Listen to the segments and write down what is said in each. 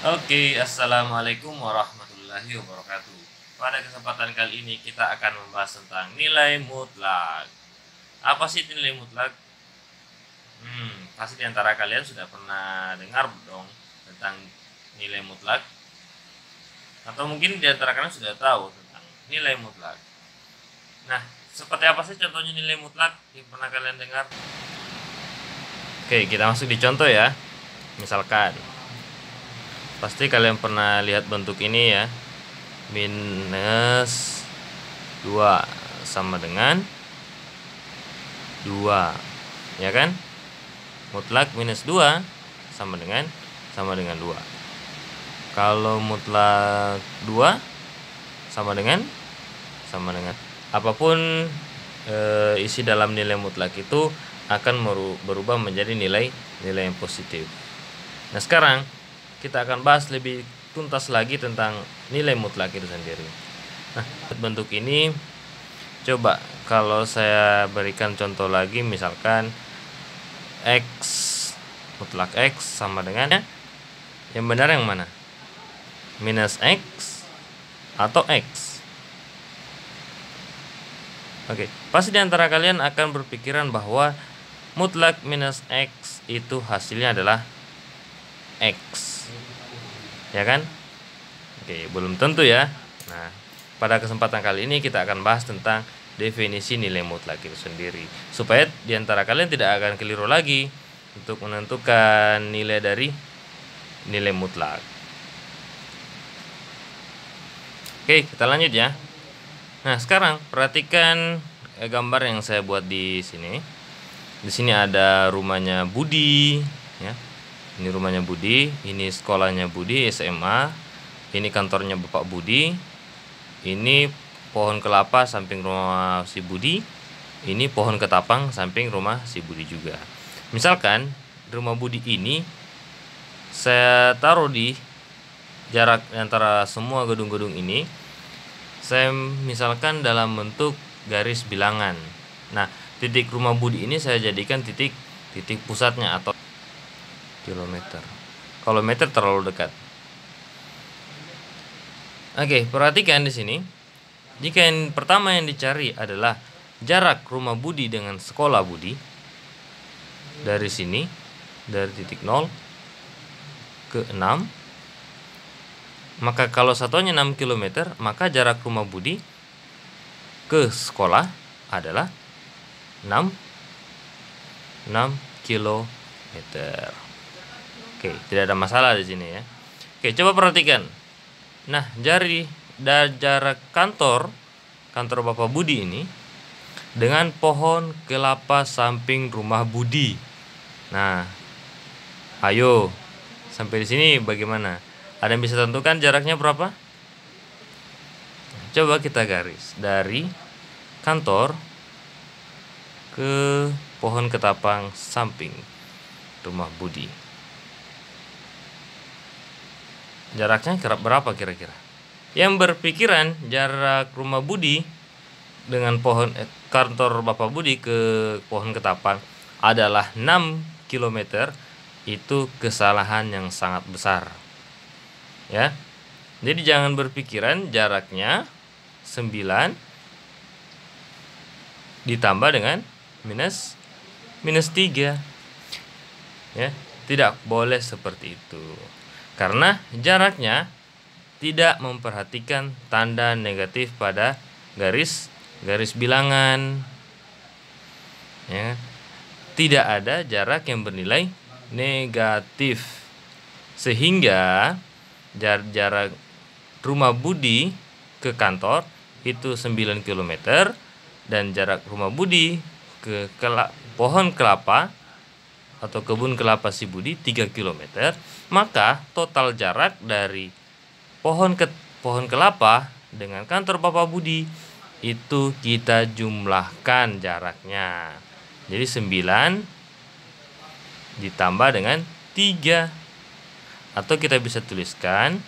Oke, assalamualaikum warahmatullahi wabarakatuh. Pada kesempatan kali ini kita akan membahas tentang nilai mutlak. Apa sih nilai mutlak? Pasti diantara kalian sudah pernah dengar dong tentang nilai mutlak, atau mungkin diantara kalian sudah tahu tentang nilai mutlak. Nah, seperti apa sih contohnya nilai mutlak yang pernah kalian dengar? Oke, kita masuk di contoh ya. Misalkan pasti kalian pernah lihat bentuk ini ya. Minus 2 sama dengan 2, ya kan? Mutlak minus 2 sama dengan 2. Kalau mutlak 2 sama dengan apapun isi dalam nilai mutlak itu akan berubah menjadi nilai yang positif. Nah, sekarang kita akan bahas lebih tuntas lagi tentang nilai mutlak itu sendiri. Nah, bentuk ini coba kalau saya berikan contoh lagi, misalkan X, mutlak X sama dengan yang benar yang mana? Minus X atau X? Oke, pasti diantara kalian akan berpikiran bahwa mutlak minus X itu hasilnya adalah X, ya kan? Oke, belum tentu ya. Nah, pada kesempatan kali ini kita akan bahas tentang definisi nilai mutlak itu sendiri, supaya diantara kalian tidak akan keliru lagi untuk menentukan nilai dari nilai mutlak. Oke, kita lanjut ya. Nah, sekarang perhatikan gambar yang saya buat di sini. Di sini ada rumahnya Budi, ya. Ini rumahnya Budi, ini sekolahnya Budi SMA, ini kantornya Bapak Budi, ini pohon kelapa samping rumah si Budi, ini pohon ketapang samping rumah si Budi juga. Misalkan rumah Budi ini saya taruh di jarak antara semua gedung-gedung ini, saya misalkan dalam bentuk garis bilangan. Nah, titik rumah Budi ini saya jadikan titik pusatnya atau kilometer. Kalau meter terlalu dekat. Oke, perhatikan di sini. Jika yang pertama yang dicari adalah jarak rumah Budi dengan sekolah Budi, dari sini, dari titik 0 ke 6, maka kalau satuannya 6 km, maka jarak rumah Budi ke sekolah adalah 6 km. Oke, tidak ada masalah di sini ya. Oke, coba perhatikan. Nah, dari jarak kantor Bapak Budi ini dengan pohon kelapa samping rumah Budi. Nah, ayo sampai di sini bagaimana? Ada yang bisa tentukan jaraknya berapa? Coba kita garis dari kantor ke pohon ketapang samping rumah Budi. Jaraknya berapa kira-kira? Yang berpikiran jarak rumah Budi dengan kantor Bapak Budi ke pohon ketapang adalah 6 km, itu kesalahan yang sangat besar. Ya. Jadi jangan berpikiran jaraknya 9 ditambah dengan minus 3. Ya, tidak boleh seperti itu. Karena jaraknya tidak memperhatikan tanda negatif pada garis bilangan. Ya. Tidak ada jarak yang bernilai negatif. Sehingga jarak rumah Budi ke kantor itu 9 km dan jarak rumah Budi ke pohon kelapa atau kebun kelapa si Budi 3 km, maka total jarak dari pohon kelapa dengan kantor Bapak Budi itu kita jumlahkan jaraknya. Jadi 9 ditambah dengan 3, atau kita bisa tuliskan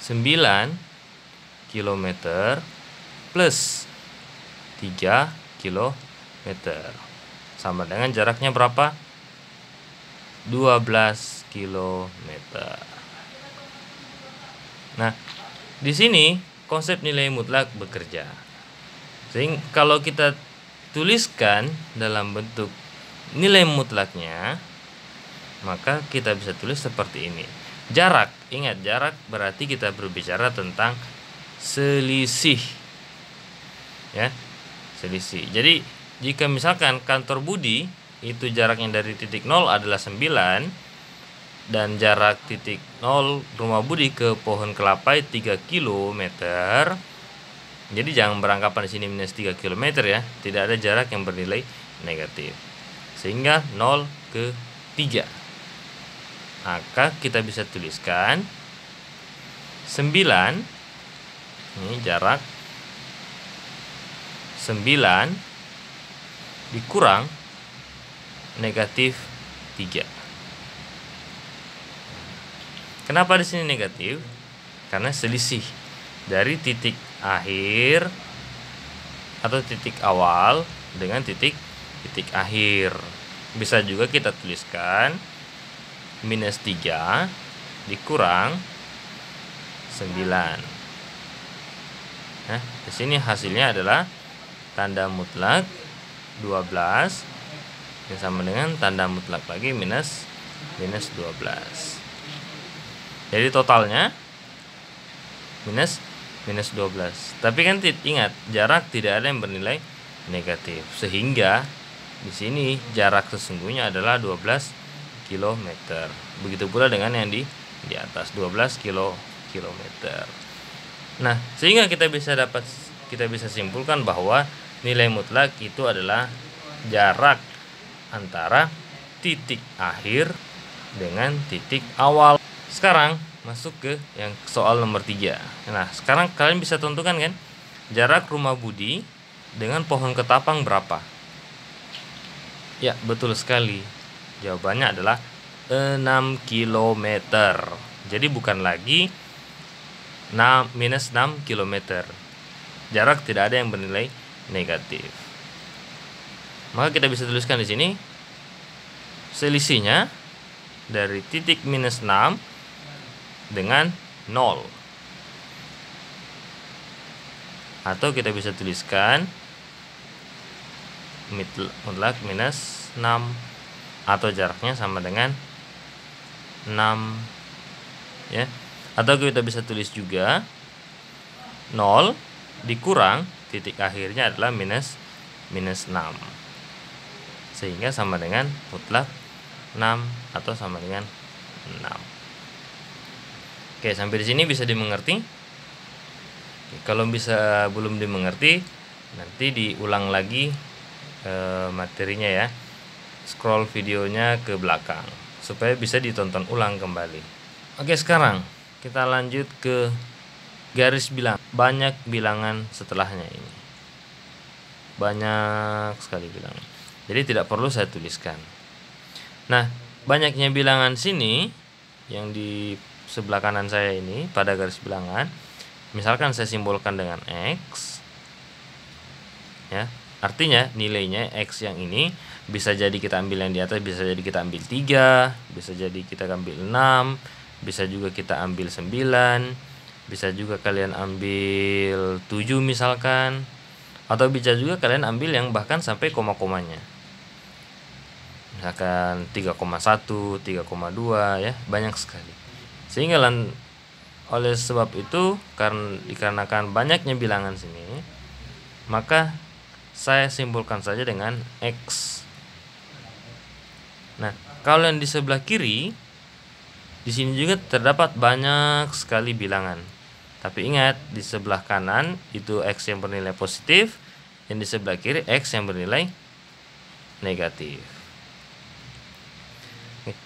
9 km plus 3 km sama dengan jaraknya berapa? 12 kilometer. Nah, di sini konsep nilai mutlak bekerja. Sehingga kalau kita tuliskan dalam bentuk nilai mutlaknya, maka kita bisa tulis seperti ini. Jarak, ingat jarak berarti kita berbicara tentang selisih. Ya, selisih. Jadi, jika misalkan kantor Budi itu jaraknya dari titik 0 adalah 9 dan jarak titik 0 rumah Budi ke pohon kelapa 3 km. Jadi jangan beranggapan di sini minus 3 km ya, tidak ada jarak yang bernilai negatif. Sehingga 0 ke 3. Maka kita bisa tuliskan 9, ini jarak 9 dikurang negatif 3. Kenapa di sini negatif? Karena selisih dari titik akhir atau titik awal dengan titik akhir. Bisa juga kita tuliskan minus 3 dikurang 9. Nah, di sini hasilnya adalah tanda mutlak 12 yang sama dengan tanda mutlak lagi minus 12. Jadi totalnya minus 12. Tapi kan ingat, jarak tidak ada yang bernilai negatif. Sehingga di sini jarak sesungguhnya adalah 12 km. Begitu pula dengan yang di atas 12 kilometer. Nah, sehingga kita bisa simpulkan bahwa nilai mutlak itu adalah jarak antara titik akhir dengan titik awal. Sekarang masuk ke yang soal nomor 3. Nah, sekarang kalian bisa tentukan kan jarak rumah Budi dengan pohon ketapang berapa? Ya, betul sekali. Jawabannya adalah 6 km. Jadi bukan lagi minus 6 km. Jarak tidak ada yang bernilai negatif. Maka kita bisa tuliskan di sini selisihnya dari titik minus 6 dengan 0. Atau kita bisa tuliskan mutlak minus 6 atau jaraknya sama dengan 6 ya. Atau kita bisa tulis juga 0 dikurang titik akhirnya adalah minus 6. Sehingga sama dengan mutlak 6 atau sama dengan 6. Oke, sampai di sini bisa dimengerti? Kalau belum dimengerti, nanti diulang lagi materinya ya. Scroll videonya ke belakang supaya bisa ditonton ulang kembali. Oke, sekarang kita lanjut ke garis bilang. Banyak bilangan setelahnya ini. Banyak sekali bilangan. Jadi tidak perlu saya tuliskan. Nah, banyaknya bilangan sini yang di sebelah kanan saya ini pada garis bilangan, misalkan saya simbolkan dengan X ya, artinya nilainya X yang ini bisa jadi kita ambil yang di atas, bisa jadi kita ambil 3, bisa jadi kita ambil 6, bisa juga kita ambil 9, bisa juga kalian ambil 7 misalkan, atau bisa juga kalian ambil yang bahkan sampai koma-komanya, misalkan 3,1, 3,2 ya, banyak sekali. Sehingga oleh sebab itu, dikarenakan banyaknya bilangan sini, maka saya simbolkan saja dengan X. Nah, kalau yang di sebelah kiri, di sini juga terdapat banyak sekali bilangan. Tapi ingat, di sebelah kanan itu X yang bernilai positif, yang di sebelah kiri X yang bernilai negatif.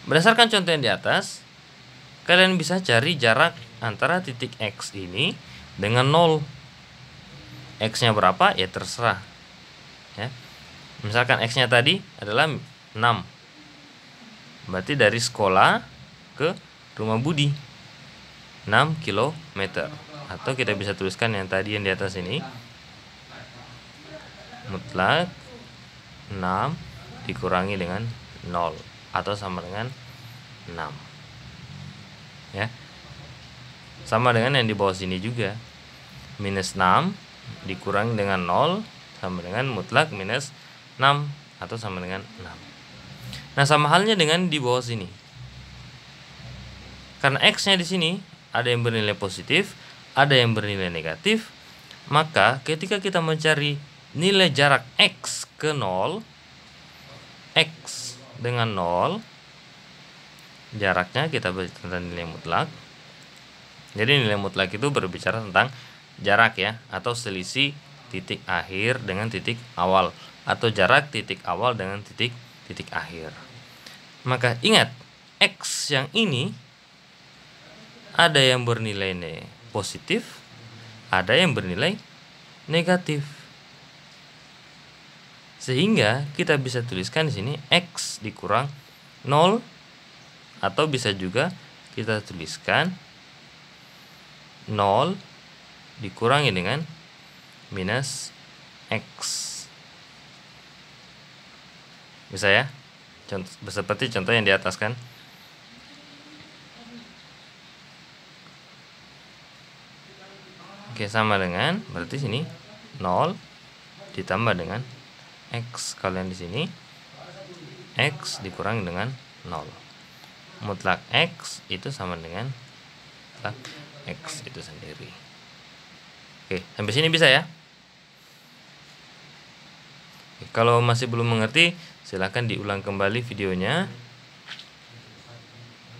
Berdasarkan contoh yang di atas, kalian bisa cari jarak antara titik X ini dengan 0. X-nya berapa? Ya terserah. Ya. Misalkan X-nya tadi adalah 6. Berarti dari sekolah ke rumah Budi 6 km. Atau kita bisa tuliskan yang tadi yang di atas ini. Mutlak 6 dikurangi dengan 0 atau sama dengan 6. ya. Sama dengan yang di bawah sini juga. Minus 6 dikurangi dengan 0 sama dengan mutlak minus 6 atau sama dengan 6. Nah, sama halnya dengan di bawah sini. Karena X-nya di sini ada yang bernilai positif, ada yang bernilai negatif, maka ketika kita mencari nilai jarak X ke 0, X dengan 0, jaraknya kita beri tentang nilai mutlak. Jadi nilai mutlak itu berbicara tentang jarak ya, atau selisih titik akhir dengan titik awal, atau jarak titik awal dengan titik akhir. Maka ingat, X yang ini ada yang bernilai positif, ada yang bernilai negatif. Sehingga kita bisa tuliskan di sini X dikurang 0, atau bisa juga kita tuliskan 0 dikurangi dengan minus X. Bisa ya? Seperti contoh yang di atas kan. Oke, sama dengan berarti sini 0 ditambah dengan X. Kalau yang di sini X dikurangi dengan 0. Mutlak X itu sama dengan mutlak X itu sendiri. Oke, sampai sini bisa ya? Oke, kalau masih belum mengerti, silahkan diulang kembali videonya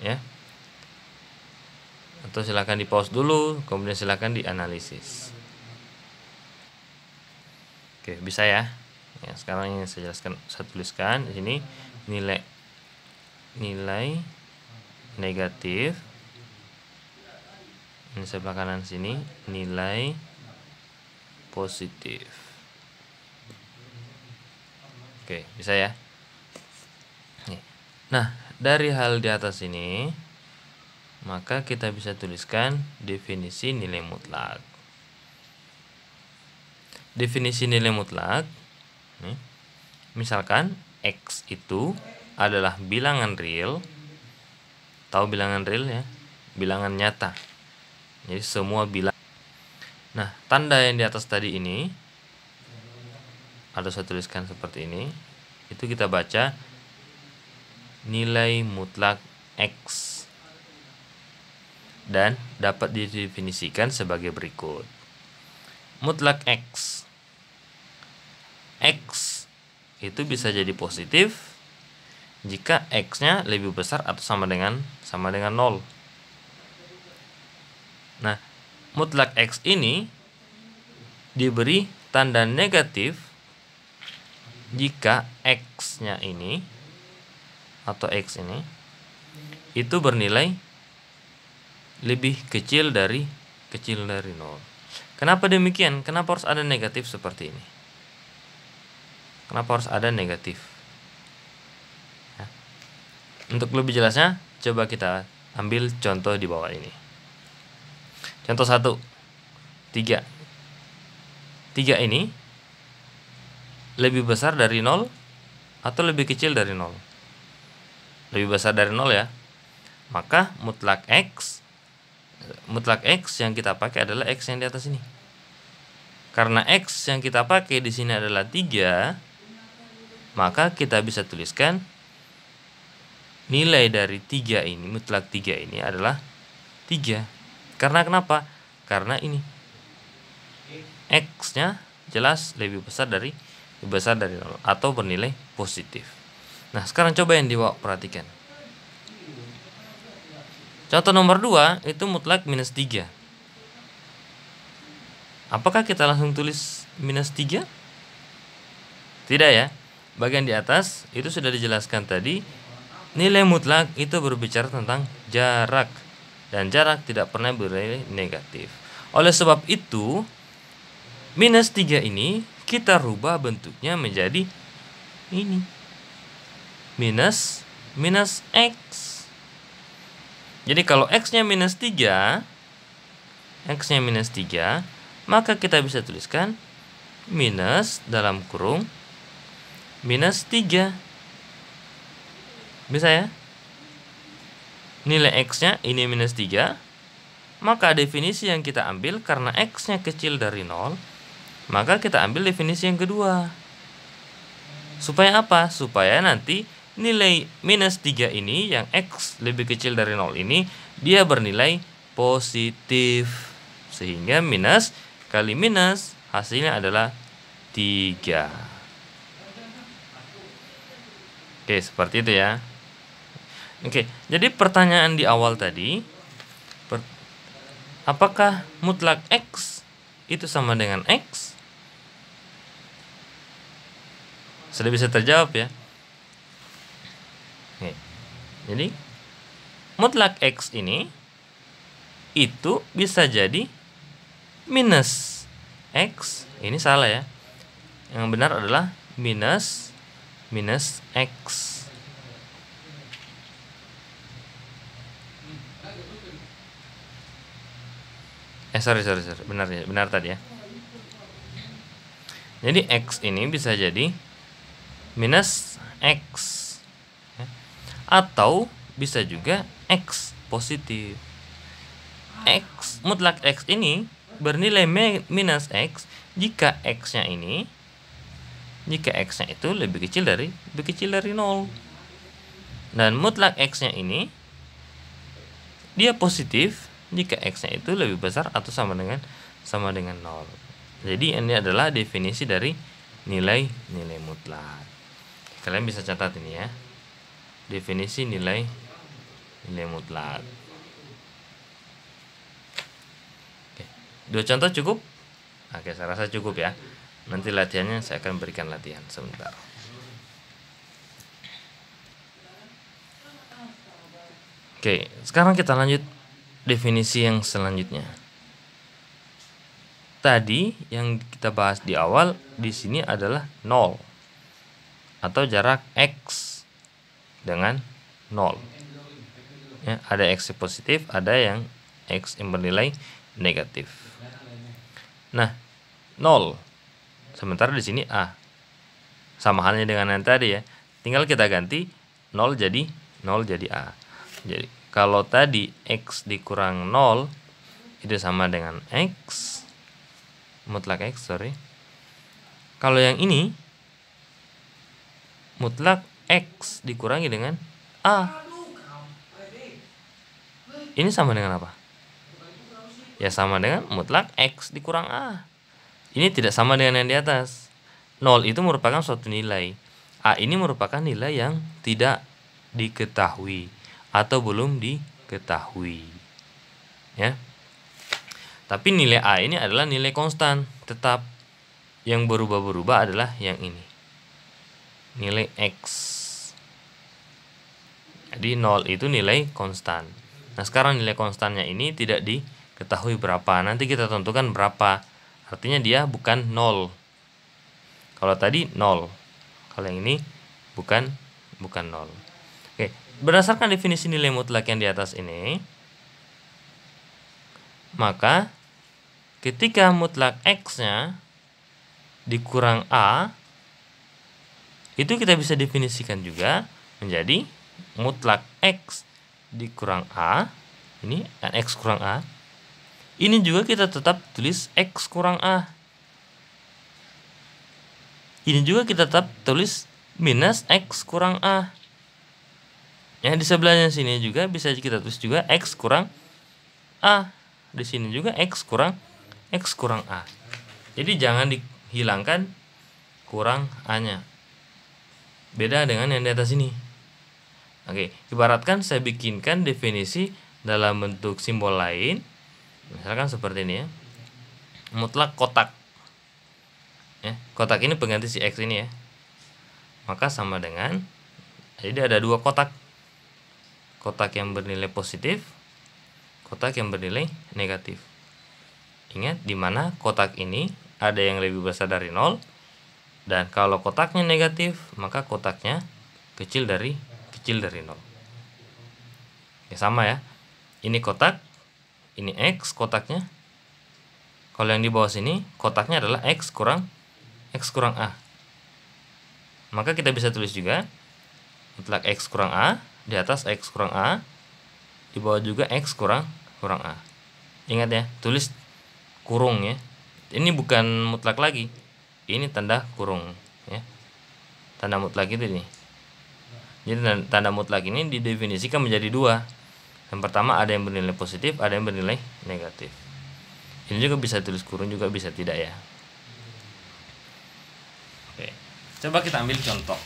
ya. Atau silakan di pause dulu, kemudian silakan dianalisis. Oke, bisa ya. Ya, sekarang yang saya jelaskan, saya tuliskan di sini nilai negatif. Ini sebelah kanan sini nilai positif. Oke, bisa ya. Nah, dari hal di atas ini, maka kita bisa tuliskan definisi nilai mutlak. Definisi nilai mutlak, misalkan X itu adalah bilangan real. Tahu bilangan real ya? Bilangan nyata. Jadi semua bilangan. Nah, tanda yang di atas tadi ini, ada saya tuliskan seperti ini. Itu kita baca nilai mutlak X. Dan dapat didefinisikan sebagai berikut. Mutlak X. X itu bisa jadi positif jika X-nya lebih besar atau sama dengan 0. Nah, mutlak X ini diberi tanda negatif jika X-nya ini atau X ini itu bernilai lebih kecil dari 0. Kenapa demikian? Kenapa harus ada negatif seperti ini? Kenapa harus ada negatif? Ya. Untuk lebih jelasnya, coba kita ambil contoh di bawah ini. Contoh 1, 3. 3 ini lebih besar dari 0 atau lebih kecil dari 0? Lebih besar dari 0 ya. Maka mutlak X yang kita pakai adalah X yang di atas ini. Karena X yang kita pakai di sini adalah 3, maka kita bisa tuliskan nilai dari 3 ini, mutlak 3 ini adalah 3. Karena kenapa? Karena ini X-nya jelas lebih besar dari 0 atau bernilai positif. Nah, sekarang coba yang dibawa perhatikan. Contoh nomor 2 itu mutlak minus 3. Apakah kita langsung tulis minus 3? Tidak ya. Bagian di atas itu sudah dijelaskan tadi. Nilai mutlak itu berbicara tentang jarak. Dan jarak tidak pernah bernilai negatif. Oleh sebab itu, minus 3 ini kita rubah bentuknya menjadi ini. Minus X. Jadi kalau X-nya minus 3, maka kita bisa tuliskan minus dalam kurung minus 3. Bisa ya? nilai X-nya ini minus 3, maka definisi yang kita ambil karena X-nya kecil dari 0, maka kita ambil definisi yang kedua. Supaya apa? Supaya nanti nilai minus 3 ini yang X lebih kecil dari 0 ini, dia bernilai positif. Sehingga minus kali minus hasilnya adalah 3. Oke, seperti itu ya. Oke, jadi pertanyaan di awal tadi, apakah mutlak X itu sama dengan X? Sudah bisa terjawab ya. Oke, jadi mutlak X ini itu bisa jadi minus X. Ini salah ya. Yang benar adalah minus X. Sorry. Benar tadi ya. Jadi X ini bisa jadi minus X. Atau bisa juga X positif. Mutlak X ini bernilai minus X jika X-nya itu lebih kecil dari 0. Dan mutlak X-nya ini dia positif jika X-nya itu lebih besar atau sama dengan 0. Jadi ini adalah definisi dari nilai mutlak. Kalian bisa catat ini ya. Definisi nilai mutlak. Oke, 2 contoh cukup? Oke, saya rasa cukup ya. Nanti latihannya saya akan berikan latihan sebentar. Oke, sekarang kita lanjut definisi yang selanjutnya. Tadi yang kita bahas di awal di sini adalah 0 atau jarak X dengan 0. Ya, ada X positif, ada yang X yang bernilai negatif. Nah, 0. Sementara di sini A. Sama halnya dengan yang tadi ya. Tinggal kita ganti 0 jadi A. Jadi kalau tadi X dikurang 0 itu sama dengan X mutlak X, Kalau yang ini mutlak X dikurangi dengan A. Ini sama dengan apa? Ya sama dengan mutlak X dikurang A. Ini tidak sama dengan yang di atas. 0 itu merupakan suatu nilai. A ini merupakan nilai yang tidak diketahui atau belum diketahui. Ya. Tapi nilai A ini adalah nilai konstan, tetap. Yang berubah-berubah adalah yang ini. Nilai X. Jadi 0 itu nilai konstan. Nah, sekarang nilai konstannya ini tidak diketahui berapa. Nanti kita tentukan berapa. Artinya dia bukan 0. Kalau tadi 0. Kalau yang ini bukan 0. Oke, berdasarkan definisi nilai mutlak yang di atas ini, maka ketika mutlak X-nya dikurang A, itu kita bisa definisikan juga menjadi mutlak X dikurang A. Ini X kurang A. Ini juga kita tetap tulis X kurang A. Ini juga kita tetap tulis minus X kurang A. Ya, di sebelahnya sini juga bisa kita tulis juga X kurang A. Di sini juga X kurang A. Jadi jangan dihilangkan kurang A-nya. Beda dengan yang di atas ini. Oke, ibaratkan saya bikinkan definisi dalam bentuk simbol lain. Misalkan seperti ini ya. Mutlak kotak. Ya, kotak ini pengganti si X ini ya. Maka sama dengan, jadi ada 2 kotak. Kotak yang bernilai positif, kotak yang bernilai negatif. Ingat, di mana kotak ini ada yang lebih besar dari 0, dan kalau kotaknya negatif, maka kotaknya kecil dari 0. Ya, sama ya. Ini kotak, ini X kotaknya. Kalau yang di bawah sini, kotaknya adalah X kurang A. Maka kita bisa tulis juga mutlak X kurang A, di atas X kurang A, di bawah juga X kurang A. Ingat ya, tulis kurung ya. Ini bukan mutlak lagi, ini tanda kurung ya. Tanda mutlak itu nih. Jadi tanda mutlak ini didefinisikan menjadi dua. Yang pertama ada yang bernilai positif, ada yang bernilai negatif. Ini juga bisa tulis kurung, juga bisa tidak ya. Oke, coba kita ambil contoh.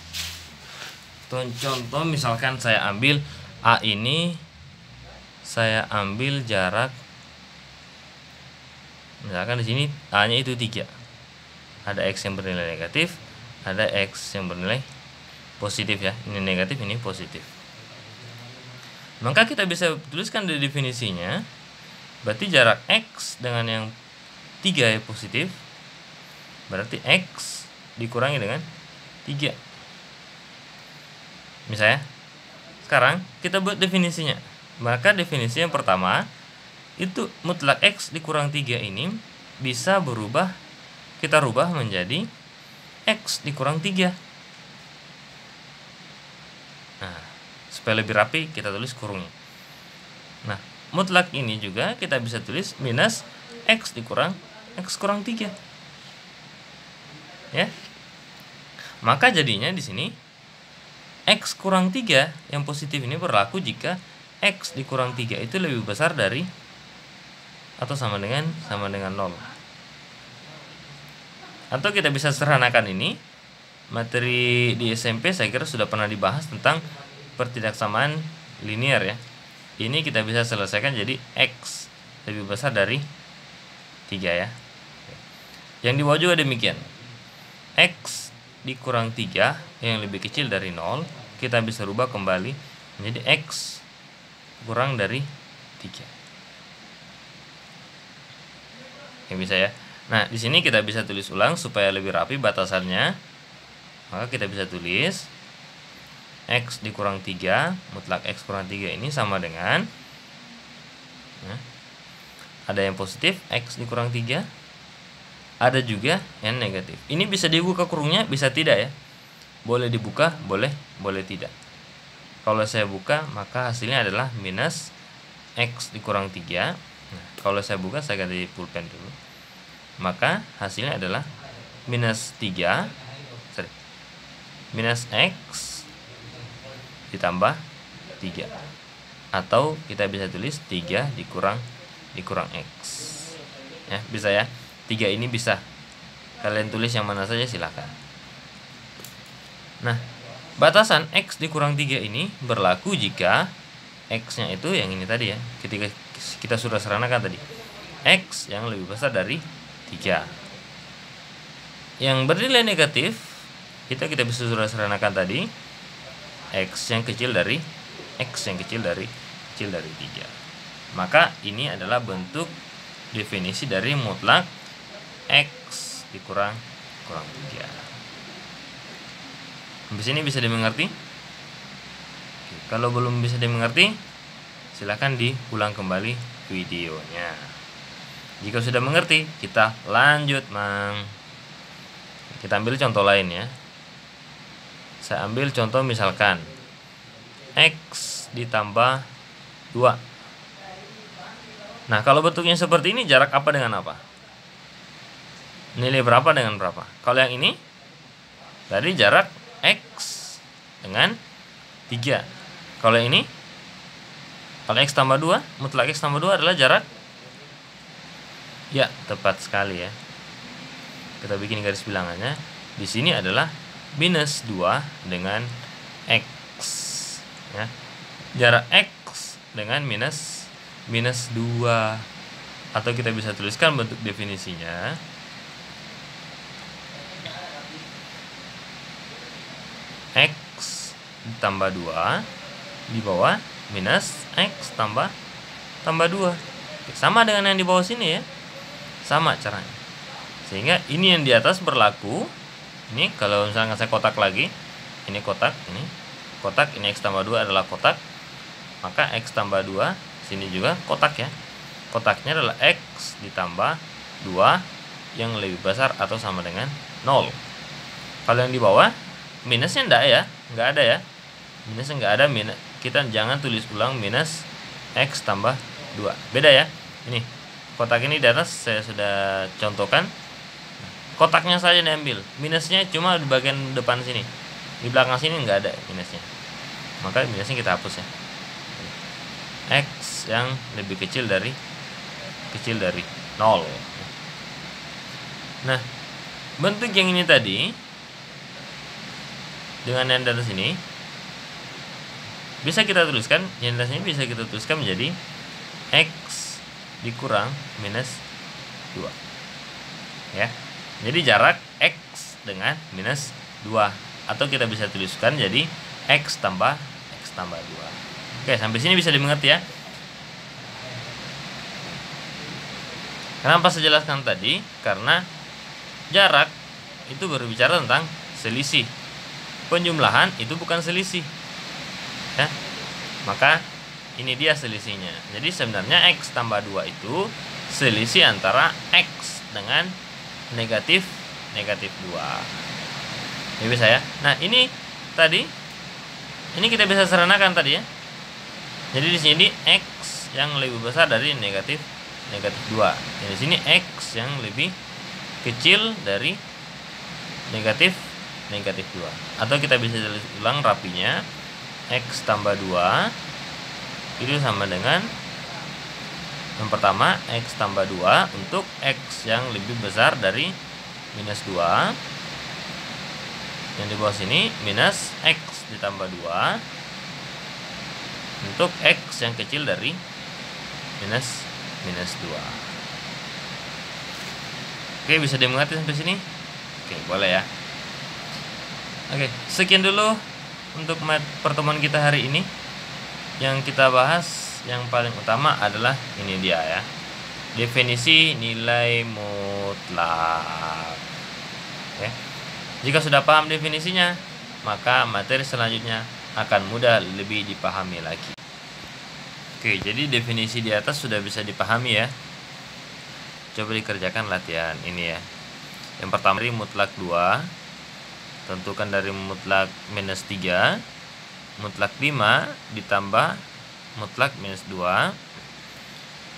Contoh misalkan saya ambil A ini, saya ambil jarak, misalkan di sini A-nya itu 3. Ada X yang bernilai negatif, ada X yang bernilai positif ya. Ini negatif, ini positif. Maka kita bisa tuliskan di definisinya, berarti jarak X dengan yang 3 ya positif, berarti X dikurangi dengan 3. Misalnya, sekarang kita buat definisinya. Maka definisi yang pertama, itu mutlak X dikurang 3 ini bisa berubah, kita rubah menjadi X dikurang 3. Nah, supaya lebih rapi kita tulis kurungnya. Nah, mutlak ini juga kita bisa tulis minus X dikurang X kurang 3. Ya. Maka jadinya di sini X kurang 3 yang positif ini berlaku jika X dikurang 3 itu lebih besar dari atau sama dengan 0. Atau kita bisa sederhanakan ini, materi di SMP saya kira sudah pernah dibahas tentang pertidaksamaan linear ya. Ini kita bisa selesaikan jadi X lebih besar dari 3 ya. Yang di bawah juga demikian. X dikurang 3 yang lebih kecil dari 0, kita bisa rubah kembali menjadi X kurang dari 3. Ya bisa ya. Nah, di sini kita bisa tulis ulang supaya lebih rapi batasannya. Maka kita bisa tulis X dikurang 3, mutlak X kurang 3 ini sama dengan ada yang positif X dikurang 3, ada juga yang negatif. Ini bisa dibuka kurungnya, bisa tidak ya. Boleh dibuka, boleh tidak. Kalau saya buka, maka hasilnya adalah minus X dikurang 3. Nah, kalau saya buka, saya ganti pulpen dulu. Maka hasilnya adalah minus X ditambah 3. Atau kita bisa tulis 3 dikurang X. Ya, bisa ya. 3 ini bisa kalian tulis yang mana saja silakan. Nah, batasan X dikurang 3 ini berlaku jika X-nya itu yang ini tadi ya. Ketika kita sudah sederhanakan tadi, X yang lebih besar dari 3. Yang bernilai negatif, kita bisa sudah sederhanakan tadi, X yang kecil dari 3. Maka ini adalah bentuk definisi dari mutlak X dikurang 3. Sampai sini bisa dimengerti? Oke, kalau belum bisa dimengerti, silakan diulang kembali videonya. Jika sudah mengerti, kita lanjut, Mang. Kita ambil contoh lain ya. Saya ambil contoh misalkan X ditambah 2. Nah, kalau bentuknya seperti ini, jarak apa dengan apa? Nilai berapa dengan berapa? Kalau yang ini, tadi jarak X dengan 3. Kalau yang ini, kalau X tambah 2, mutlak X tambah 2 adalah jarak. Ya, tepat sekali ya. Kita bikin garis bilangannya. Di sini adalah minus 2 dengan X. Ya. Jarak X dengan minus 2. Atau kita bisa tuliskan bentuk definisinya. X ditambah 2 di bawah minus X tambah 2. Sama dengan yang di bawah sini ya. Sama caranya. Sehingga ini yang di atas berlaku. Ini kalau misalnya saya kotak lagi, ini kotak, ini kotak, ini X tambah 2 adalah kotak. Maka X tambah 2 sini juga kotak ya. Kotaknya adalah X ditambah 2 yang lebih besar atau sama dengan 0. Kalau yang di bawah minusnya enggak ya, enggak ada ya. Minusnya enggak ada, kita jangan tulis ulang minus X tambah 2. Beda ya. Ini kotak ini di atas saya sudah contohkan. Kotaknya saja diambil, minusnya cuma di bagian depan sini, di belakang sini nggak ada minusnya, maka minusnya kita hapus ya. X yang lebih kecil dari 0. Nah, bentuk yang ini tadi dengan yang di atas ini bisa kita tuliskan, yang di atas ini bisa kita tuliskan menjadi X dikurang minus 2 ya. Jadi jarak X dengan minus 2, atau kita bisa tuliskan jadi X tambah 2. Oke, sampai sini bisa dimengerti ya. Kenapa saya jelaskan tadi? Karena jarak itu berbicara tentang selisih. Penjumlahan itu bukan selisih ya. Maka ini dia selisihnya. Jadi sebenarnya X tambah 2 itu selisih antara X dengan negatif 2. Ini bisa ya. Nah, ini tadi kita bisa sederhanakan tadi ya. Jadi di sini X yang lebih besar dari negatif 2. Di sini X yang lebih kecil dari negatif 2. Atau kita bisa ulang rapinya, X tambah 2 itu sama dengan yang pertama X tambah 2 untuk X yang lebih besar dari minus 2. Yang di bawah sini minus X ditambah 2 untuk X yang kecil dari minus 2. Oke, bisa dimengerti sampai sini? Oke, boleh ya. Oke, sekian dulu untuk pertemuan kita hari ini. Yang kita bahas yang paling utama adalah ini dia ya, definisi nilai mutlak. Oke. Jika sudah paham definisinya, maka materi selanjutnya akan mudah lebih dipahami lagi. Oke, jadi definisi di atas sudah bisa dipahami ya. Coba dikerjakan latihan ini ya. Yang pertama dari mutlak 2, tentukan dari mutlak minus 3, mutlak 5 ditambah mutlak minus 2.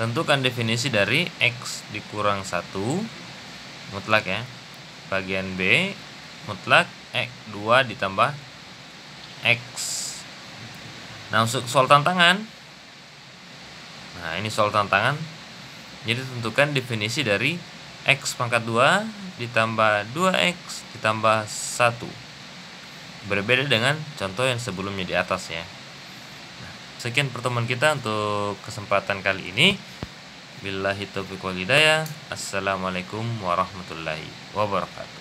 Tentukan definisi dari X dikurang 1 mutlak ya. Bagian B, mutlak X 2 ditambah X. Nah, untuk soal tantangan, nah ini soal tantangan. Jadi tentukan definisi dari X pangkat 2 ditambah 2X ditambah 1. Berbeda dengan contoh yang sebelumnya di atas ya. Nah, sekian pertemuan kita untuk kesempatan kali ini. Billahi taufiq wal hidayah. Assalamualaikum warahmatullahi wabarakatuh.